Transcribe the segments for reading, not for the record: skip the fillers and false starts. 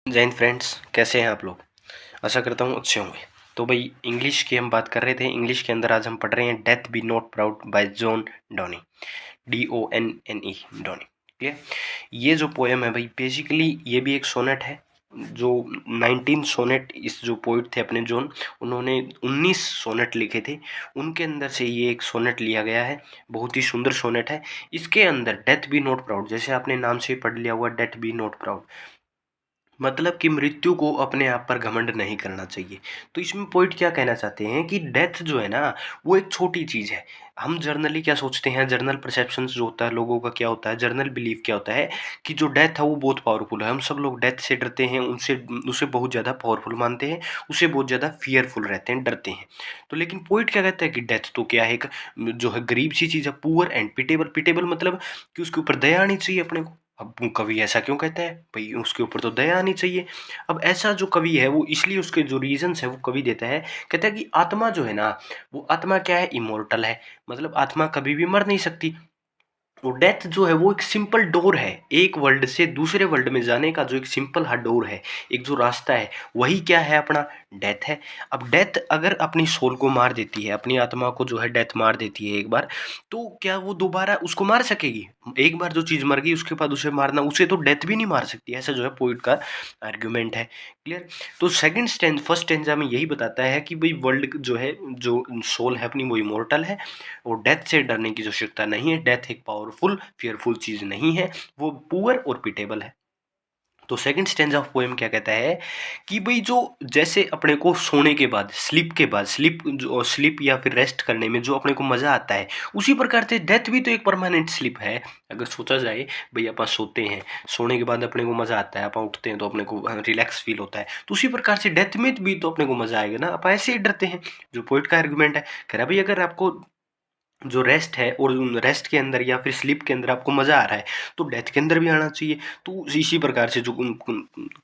जय हिंद फ्रेंड्स, कैसे हैं आप लोग। आशा करता हूँ अच्छे होंगे। तो भाई इंग्लिश की हम बात कर रहे थे। इंग्लिश के अंदर आज हम पढ़ रहे हैं death B not proud bye John Donny, DONNE, Donny. ठीक है। ये जो पोएम है भाई, बेसिकली ये भी एक सोनेट है। जो 19 सोनेट इस जो पोइट थे अपने जॉन, उन्होंने 19 सोनेट लिखे थे। उनके अंदर से ये एक सोनेट लिया गया है। बहुत ही सुंदर सोनेट है। इसके अंदर डेथ बी नॉट प्राउड, जैसे आपने नाम से ही पढ़ लिया हुआ, डेथ बी नॉट प्राउड, मतलब कि मृत्यु को अपने आप पर घमंड नहीं करना चाहिए। तो इसमें पॉइंट क्या कहना चाहते हैं कि डेथ जो है ना, वो एक छोटी चीज़ है। हम जर्नली क्या सोचते हैं, जर्नल परसेप्शंस जो होता है लोगों का क्या होता है, जर्नल बिलीफ क्या होता है कि जो डेथ है वो बहुत पावरफुल है। हम सब लोग डेथ से डरते हैं, उनसे उसे बहुत ज़्यादा पावरफुल मानते हैं, उसे बहुत ज़्यादा फियरफुल रहते हैं, डरते हैं। तो लेकिन पॉइंट क्या कहता है कि डेथ तो क्या है, एक जो है गरीब सी चीज़ है, पुअर एंड पिटेबल। पिटेबल मतलब कि उसके ऊपर दया आनी चाहिए अपने को। अब कवि ऐसा क्यों कहता है भाई, उसके ऊपर तो दया आनी चाहिए। अब ऐसा जो कवि है वो इसलिए उसके जो रीजंस है वो कवि देता है। कहता है कि आत्मा जो है ना, वो आत्मा क्या है, इमोर्टल है। मतलब आत्मा कभी भी मर नहीं सकती। वो डेथ जो है वो एक सिंपल डोर है, एक वर्ल्ड से दूसरे वर्ल्ड में जाने का जो एक सिंपल हा डोर है, एक जो रास्ता है, वही क्या है, अपना डेथ है। अब डेथ अगर अपनी सोल को मार देती है, अपनी आत्मा को जो है डेथ मार देती है एक बार, तो क्या वो दोबारा उसको मार सकेगी? एक बार जो चीज़ मर गई उसके बाद उसे मारना, उसे तो डेथ भी नहीं मार सकती। ऐसा जो है पोइट का आर्ग्यूमेंट है। क्लियर। तो सेकंड स्टेंज फर्स्ट स्टेंजा में यही बताता है कि भाई वर्ल्ड जो है, जो सोल है अपनी, वो इमोर्टल है और डेथ से डरने की जो आवश्यकता नहीं है। डेथ एक पावरफुल फियरफुल चीज नहीं है, वो पुअर और पिटेबल है। तो सेकंड स्टेंज ऑफ पोएम क्या कहता है कि भाई जो जैसे अपने को सोने के बाद, स्लीप के बाद, स्लीप या फिर रेस्ट करने में जो अपने को मजा आता है, उसी प्रकार से डेथ भी तो एक परमानेंट स्लीप है। अगर सोचा जाए भाई, अपन सोते हैं, सोने के बाद अपने को मजा आता है, अपन उठते हैं तो अपने को रिलैक्स फील होता है, तो उसी प्रकार से डेथ में भी तो अपने को मजा आएगा ना। अपन ऐसे ही डरते हैं। जो पोइट का आर्गुमेंट है, कह रहा भाई अगर आपको जो रेस्ट है और रेस्ट के अंदर या फिर स्लीप के अंदर आपको मजा आ रहा है, तो डेथ के अंदर भी आना चाहिए। तो इसी प्रकार से जो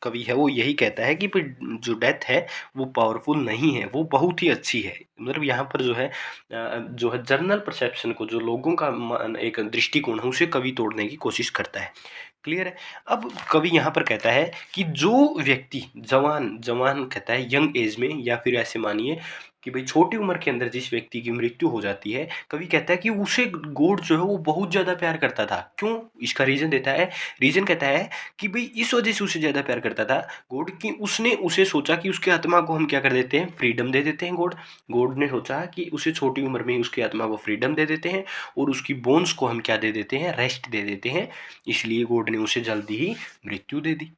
कवि है वो यही कहता है कि भाई जो डेथ है वो पावरफुल नहीं है, वो बहुत ही अच्छी है। मतलब यहाँ पर जो है जर्नल परसेप्शन को, जो लोगों का एक दृष्टिकोण है, उसे कवि तोड़ने की कोशिश करता है। क्लियर है। अब कवि यहाँ पर कहता है कि जो व्यक्ति जवान जवान कहता है यंग एज में, या फिर ऐसे मानिए कि भाई छोटी उम्र के अंदर जिस व्यक्ति की मृत्यु हो जाती है, कवि कहता है कि उसे गॉड जो है वो बहुत ज्यादा प्यार करता था। क्यों? इसका रीजन देता है। रीजन कहता है कि भाई इस वजह से उसे ज्यादा प्यार करता था गॉड, कि उसने उसे सोचा कि उसकी आत्मा को हम क्या कर देते हैं, फ्रीडम दे देते हैं। गॉड गॉड ने सोचा कि उसे छोटी उम्र में ही उसकी आत्मा को फ्रीडम दे देते हैं और उसकी बोन्स को हम क्या दे देते हैं, रेस्ट दे देते हैं। इसलिए गॉड ने उसे जल्दी ही मृत्यु दे दी।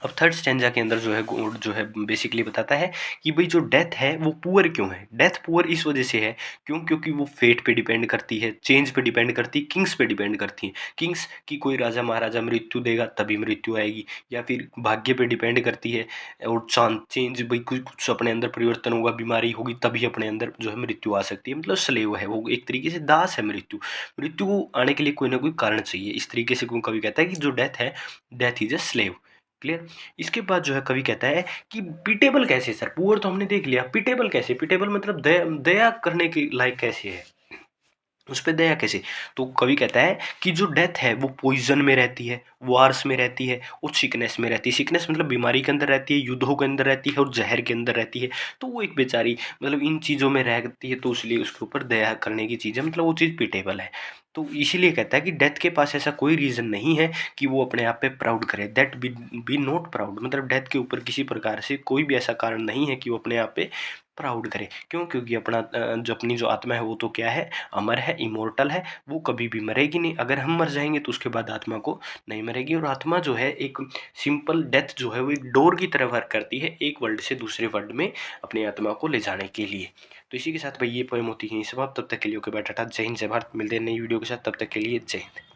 अब थर्ड स्टेंजा के अंदर जो है गॉड जो है बेसिकली बताता है कि भाई जो डेथ है वो पुअर क्यों है। डेथ पुअर इस वजह से है, क्यों? क्योंकि वो फेट पे डिपेंड करती है, चेंज पे डिपेंड करती है, किंग्स पे डिपेंड करती है। किंग्स की कोई राजा महाराजा मृत्यु देगा तभी मृत्यु आएगी, या फिर भाग्य पे डिपेंड करती है। और चेंज भाई कुछ अपने अंदर परिवर्तन होगा, बीमारी होगी, तभी अपने अंदर जो है मृत्यु आ सकती है। मतलब स्लेव है वो, एक तरीके से दास है मृत्यु। मृत्यु को आने के लिए कोई ना कोई कारण चाहिए। इस तरीके से कवि कहता है कि जो डेथ है, death is a slave. Clear. इसके बाद जो है कवि कहता है कि पिटेबल कैसे सर, पुअर तो हमने देख लिया, पिटेबल कैसे? पिटेबल मतलब दया करने के लायक कैसे है, उस पे दया कैसे? तो कवि कहता है कि जो डेथ है वो पॉइजन में रहती है, वार्स में रहती है और सिकनेस में रहती है। सिकनेस मतलब बीमारी के अंदर रहती है, युद्धों के अंदर रहती है और जहर के अंदर रहती है। तो वो एक बेचारी मतलब इन चीज़ों में रहती है, तो इसलिए उसके ऊपर दया करने की चीज़ है, मतलब वो चीज़ पिटेबल है। तो इसीलिए कहता है कि डेथ के पास ऐसा कोई रीज़न नहीं है कि वो अपने आप पे प्राउड करे। दैट बी नॉट प्राउड, मतलब डेथ के ऊपर किसी प्रकार से कोई भी ऐसा कारण नहीं है कि वो अपने आप पे प्राउड करे। क्यों? क्योंकि अपनी जो आत्मा है वो तो क्या है, अमर है, इमोर्टल है। वो कभी भी मरेगी नहीं। अगर हम मर जाएंगे तो उसके बाद आत्मा को नहीं मरेगी। और आत्मा जो है एक सिंपल डेथ जो है वो एक डोर की तरह वर्क करती है, एक वर्ल्ड से दूसरे वर्ल्ड में अपनी आत्मा को ले जाने के लिए। तो इसी के साथ भाई ये पोएम होती है समाप्त। तब तक के लिए ओके बाय, टाटा, जय हिंद, जय भारत। मिलते हैं नई वीडियो के साथ, तब तक के लिए जय हिंद।